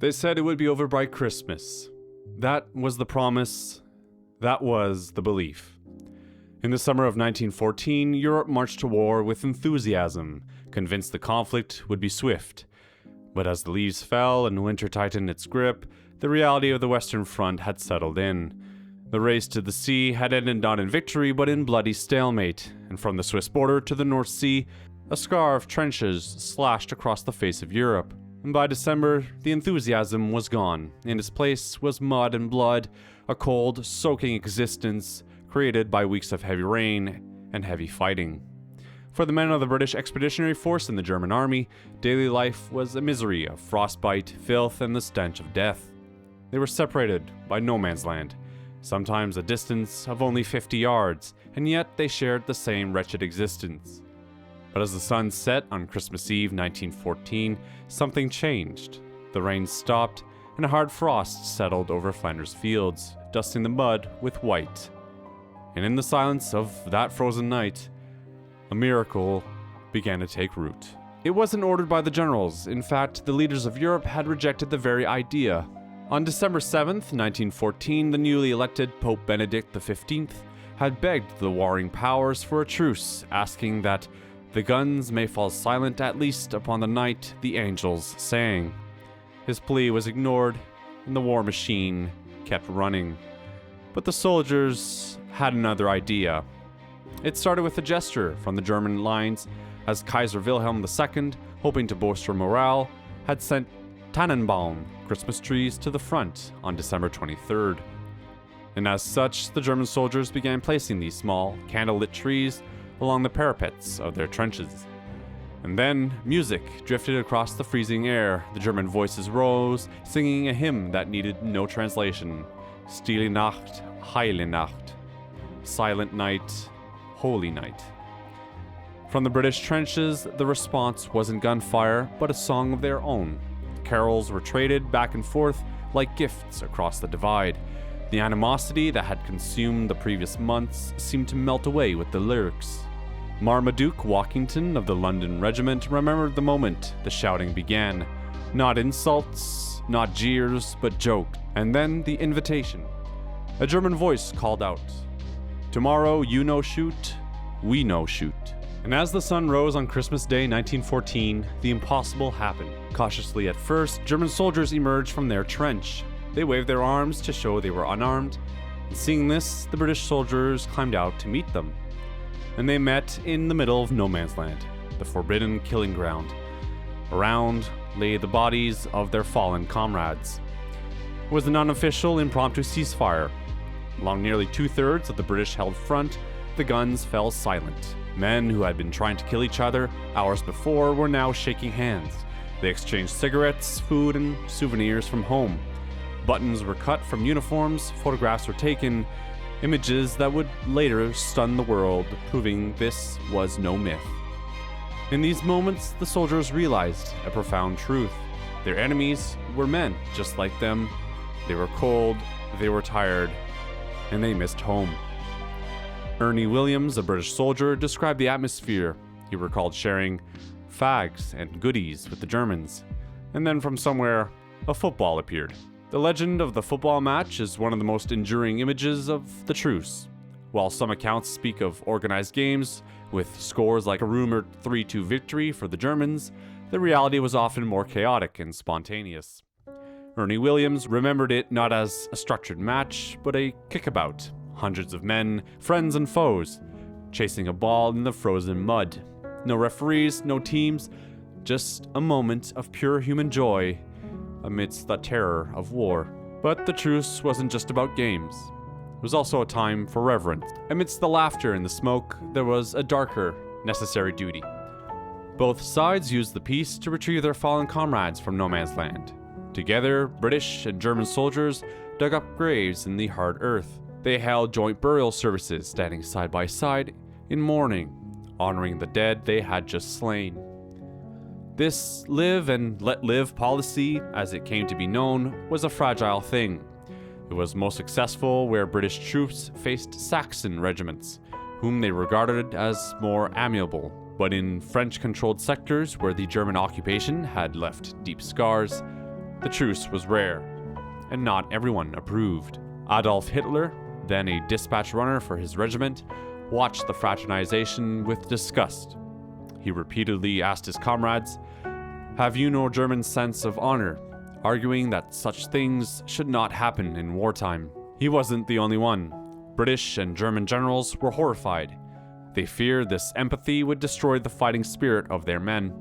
They said it would be over by Christmas. That was the promise. That was the belief. In the summer of 1914, Europe marched to war with enthusiasm, convinced the conflict would be swift. But as the leaves fell and winter tightened its grip, the reality of the Western Front had settled in. The race to the sea had ended not in victory but in bloody stalemate, and from the Swiss border to the North Sea, a scar of trenches slashed across the face of Europe. And by December, the enthusiasm was gone. In its place was mud and blood, a cold, soaking existence created by weeks of heavy rain and heavy fighting. For the men of the British Expeditionary Force and the German Army, daily life was a misery of frostbite, filth, and the stench of death. They were separated by no man's land, sometimes a distance of only 50 yards, and yet they shared the same wretched existence. But as the sun set on Christmas Eve 1914, something changed. The rain stopped, and a hard frost settled over Flanders fields, dusting the mud with white. And in the silence of that frozen night, a miracle began to take root. It wasn't ordered by the generals. In fact, the leaders of Europe had rejected the very idea. On December 7th, 1914, the newly elected Pope Benedict XV had begged the warring powers for a truce, asking that the guns may fall silent at least upon the night the angels sang. His plea was ignored, and the war machine kept running. But the soldiers had another idea. It started with a gesture from the German lines, as Kaiser Wilhelm II, hoping to bolster morale, had sent Tannenbaum Christmas trees to the front on December 23rd. And as such, the German soldiers began placing these small, candlelit trees along the parapets of their trenches. And then, music drifted across the freezing air. The German voices rose, singing a hymn that needed no translation. Stille Nacht, Heile Nacht. Silent night, holy night. From the British trenches, the response wasn't gunfire, but a song of their own. Carols were traded back and forth like gifts across the divide. The animosity that had consumed the previous months seemed to melt away with the lyrics. Marmaduke Walkinton of the London Regiment remembered the moment the shouting began. Not insults, not jeers, but joke. And then the invitation. A German voice called out, "Tomorrow you no shoot, we no shoot." And as the sun rose on Christmas Day 1914, the impossible happened. Cautiously at first, German soldiers emerged from their trench. They waved their arms to show they were unarmed, and seeing this, the British soldiers climbed out to meet them. And they met in the middle of no man's land, the forbidden killing ground. Around lay the bodies of their fallen comrades. It was an unofficial impromptu ceasefire. Along nearly 2/3 of the British-held front, the guns fell silent. Men who had been trying to kill each other hours before were now shaking hands. They exchanged cigarettes, food, and souvenirs from home. Buttons were cut from uniforms, photographs were taken, images that would later stun the world, proving this was no myth. In these moments, the soldiers realized a profound truth. Their enemies were men just like them. They were cold, they were tired, and they missed home. Ernie Williams, a British soldier, described the atmosphere. He recalled sharing fags and goodies with the Germans. And then from somewhere, a football appeared. The legend of the football match is one of the most enduring images of the truce. While some accounts speak of organized games, with scores like a rumored 3-2 victory for the Germans, the reality was often more chaotic and spontaneous. Ernie Williams remembered it not as a structured match, but a kickabout. Hundreds of men, friends and foes, chasing a ball in the frozen mud. No referees, no teams, just a moment of pure human joy amidst the terror of war. But the truce wasn't just about games. It was also a time for reverence. Amidst the laughter and the smoke, there was a darker, necessary duty. Both sides used the peace to retrieve their fallen comrades from no man's land. Together, British and German soldiers dug up graves in the hard earth. They held joint burial services, standing side by side in mourning, honoring the dead they had just slain. This live and let live policy, as it came to be known, was a fragile thing. It was most successful where British troops faced Saxon regiments, whom they regarded as more amiable. But in French-controlled sectors where the German occupation had left deep scars, The truce was rare, and not everyone approved. Adolf Hitler, then a dispatch runner for his regiment, watched the fraternization with disgust. He repeatedly asked his comrades, "Have you no German sense of honor?" arguing that such things should not happen in wartime. He wasn't the only one. British and German generals were horrified. They feared this empathy would destroy the fighting spirit of their men.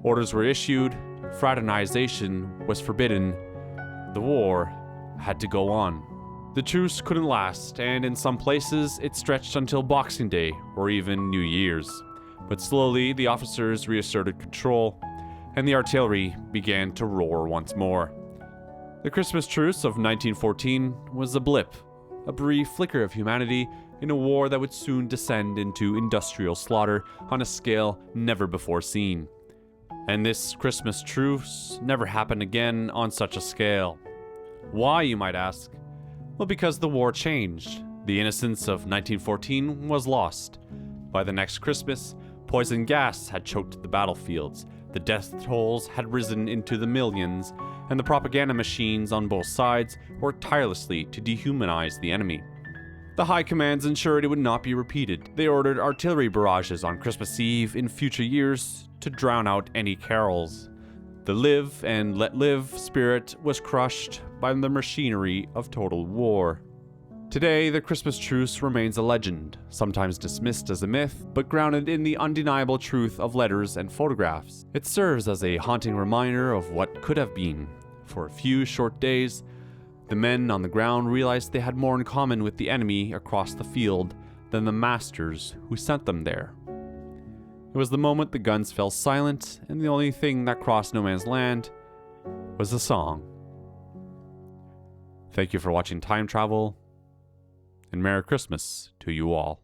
Orders were issued, fraternization was forbidden. The war had to go on. The truce couldn't last, and in some places it stretched until Boxing Day or even New Year's. But slowly the officers reasserted control, and the artillery began to roar once more. The Christmas Truce of 1914 was a blip, a brief flicker of humanity in a war that would soon descend into industrial slaughter on a scale never before seen. And this Christmas Truce never happened again on such a scale. Why, you might ask? Well, because the war changed. The innocence of 1914 was lost. By the next Christmas, poison gas had choked the battlefields, the death tolls had risen into the millions, and the propaganda machines on both sides worked tirelessly to dehumanize the enemy. The high commands ensured it would not be repeated. They ordered artillery barrages on Christmas Eve in future years to drown out any carols. The live and let live spirit was crushed by the machinery of total war. Today, the Christmas Truce remains a legend, sometimes dismissed as a myth, but grounded in the undeniable truth of letters and photographs. It serves as a haunting reminder of what could have been. For a few short days, the men on the ground realized they had more in common with the enemy across the field than the masters who sent them there. It was the moment the guns fell silent, and the only thing that crossed no man's land was a song. Thank you for watching Time Travel, and Merry Christmas to you all.